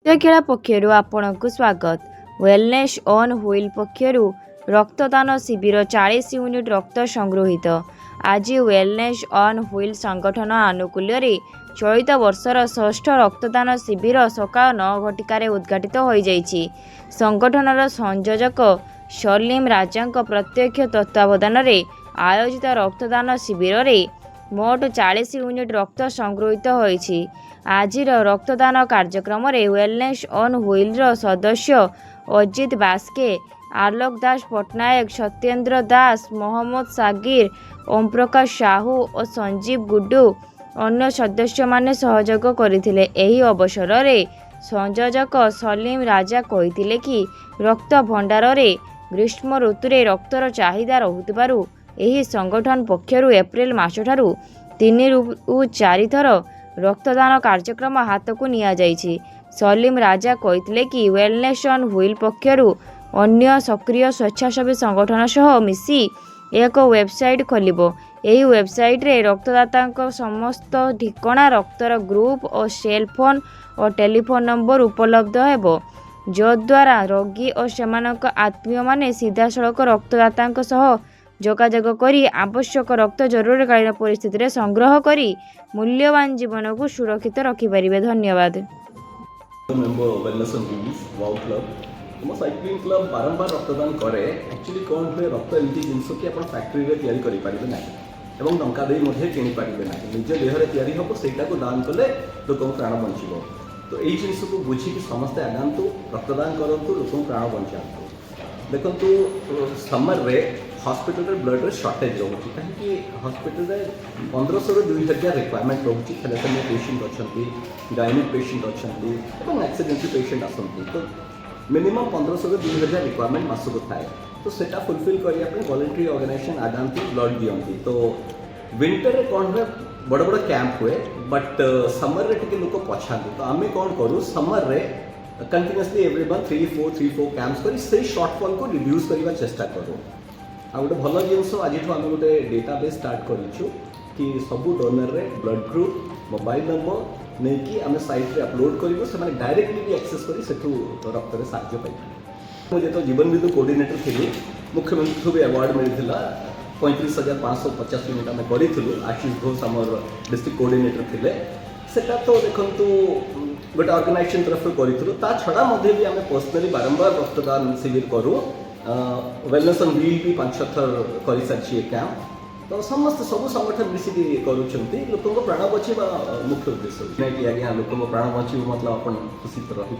ଖେଳ ପକ୍ଷରୁ ଆପଣଙ୍କୁ ସ୍ୱାଗତ। ୱେଲନେସ୍ ଅନ୍ ହୁଇଲ୍ ପକ୍ଷରୁ ରକ୍ତଦାନ ଶିବିର 40 ୟୁନିଟ୍ ରକ୍ତ ସଂଗୃହୀତ। ଆଜି ୱେଲନେସ୍ ଅନ୍ ହୁଇଲ୍ ସଂଗଠନ ଆନୁକୂଲ୍ୟରେ ଚଳିତ ବର୍ଷର ଷଷ୍ଠ ରକ୍ତଦାନ ଶିବିର ସକାଳ 9 ଘଟିକାରେ ଉଦ୍ଘାଟିତ ହୋଇଯାଇଛି। ସଂଗଠନର ସଂଯୋଜକ ସଲିମ୍ ରାଜାଙ୍କ ପ୍ରତ୍ୟକ୍ଷ ତତ୍ତ୍ୱାବଧାନରେ ଆୟୋଜିତ ରକ୍ତଦାନ ଶିବିରରେ ମୋଟ 40 ୟୁନିଟ୍ ରକ୍ତ ସଂଗୃହୀତ ହୋଇଛି। ଆଜିର ରକ୍ତଦାନ କାର୍ଯ୍ୟକ୍ରମରେ ୱେଲନେସ୍ ଅନ୍ ହୁଇଲ୍ର ସଦସ୍ୟ ଅଜିତ ବାସ୍କେ, ଆଲୋକ ଦାସ ପଟ୍ଟନାୟକ, ସତ୍ୟେନ୍ଦ୍ର ଦାସ, ମହମ୍ମଦ ସାଗିର, ଓମପ୍ରକାଶ ସାହୁ ଓ ସଞ୍ଜୀବ ଗୁଡ୍ଡୁ ଅନ୍ୟ ସଦସ୍ୟମାନେ ସହଯୋଗ କରିଥିଲେ। ଏହି ଅବସରରେ ସଂଯୋଜକ ସଲିମ୍ ରାଜା କହିଥିଲେ କି ରକ୍ତ ଭଣ୍ଡାରରେ ଗ୍ରୀଷ୍ମ ଋତୁରେ ରକ୍ତର ଚାହିଦା ରହୁଥିବାରୁ ଏହି ସଂଗଠନ ପକ୍ଷରୁ ଏପ୍ରିଲ ମାସଠାରୁ 3ରୁ 4 ଥର ରକ୍ତଦାନ କାର୍ଯ୍ୟକ୍ରମ ହାତକୁ ନିଆଯାଇଛି। ସଲିମ୍ ରାଜା କହିଥିଲେ କି ୱେଲନେସ୍ ଅନ୍ ହୁଇଲ୍ ପକ୍ଷରୁ ଅନ୍ୟ ସକ୍ରିୟ ସ୍ୱେଚ୍ଛାସେବୀ ସଂଗଠନ ସହ ମିଶି ଏକ ୱେବସାଇଟ୍ ଖୋଲିବ। ଏହି ୱେବସାଇଟ୍ରେ ରକ୍ତଦାତାଙ୍କ ସମସ୍ତ ଠିକଣା, ରକ୍ତର ଗ୍ରୁପ ଓ ସେଲ୍ ଫୋନ୍ ଓ ଟେଲିଫୋନ୍ ନମ୍ବର ଉପଲବ୍ଧ ହେବ, ଯଦ୍ୱାରା ରୋଗୀ ଓ ସେମାନଙ୍କ ଆତ୍ମୀୟମାନେ ସିଧାସଳଖ ରକ୍ତଦାତାଙ୍କ ସହ ଯୋଗାଯୋଗ କରି ଆବଶ୍ୟକ ରକ୍ତ ଜରୁରୀକାଳୀନ ପରିସ୍ଥିତିରେ ସଂଗ୍ରହ କରି ମୂଲ୍ୟବାନ ଜୀବନକୁ ସୁରକ୍ଷିତ ରଖିପାରିବେ। ଧନ୍ୟବାଦ। Member wellness and wheels wow club तुम साइक्लिंग क्लब बारंबार रक्तदान करे। एक्चुअली कौन हुए रक्त एमती जिनस कि आप फैक्ट्री में तैयारी करें ना एवं टंका दे किणी पारे ना निज देहरे तैयारी हम सेटा को दान कले लोक प्राण बंचब। तो यही जिनस को बुझिकी समस्ते आगातु रक्तदान करूँ लोक प्राण बचातु। देखु समर रे हॉस्पिटल ब्लड रे शॉर्टेज रोचे कहीं हॉस्पिटल 1500 ରୁ 2000 रिक्वायरमेंट रोचे। थैलेसेमिया पेशेंट अच्छा, गायनिक पेशेंट अच्छा, एक्सीडेंटल पेशेंट आसती। तो मिनिमम 1500 ରୁ 2000 रिक्वायरमेंट मासक थाए। तो सेटा फुलफिल करने वॉलंटरी ऑर्गेनाइजेशन आगाती ब्लड दियंती। तो विंटर रे कौन हुए बड़ बड़ कैंप हुए, बट समर रे टिके लोक पछाती। तो आम कौन करूँ समर रे कंटिन्यूअसली एवरी मंथ 3-4 कैंप्स कर से शॉर्टफॉल को रिड्यूस करने चेष्टा करूँ। आ गोटे भल जिनस आज आम गोटे डेटाबेस स्टार्ट करूँ कि सबू डोनर रे ब्लड ग्रुप मोबाइल नंबर नहीं कि आम साइट रे अपलोड करूँ से डायरेक्टली भी एक्सेस कर रक्त में साहय पाई। मुझे तो जीवन बिंदु कोऑर्डिनेटर थी, मुख्यमंत्री भी अवार्ड मिलता। 35,550 यूनिट आम करूँ। आशीष घोष आमर डिस्ट्रिक्ट कोऑर्डिनेटर थे। सेटा तो देखु गोटे ऑर्गेनाइजेशन तरफ करूँ। ता छड़ा भी आम पर्सनली बारंबार रक्तदान शिविर करूँ। वेलनेस ऑन व्हील भी 5-6 थर कर सारी कैंप। तो समस्त सब संगठन मिसिक लोक प्राण बचाइबा मुख्य उद्देश्य। आज्ञा लोक प्राण बचाइब मतलब आप खुशी तो रही।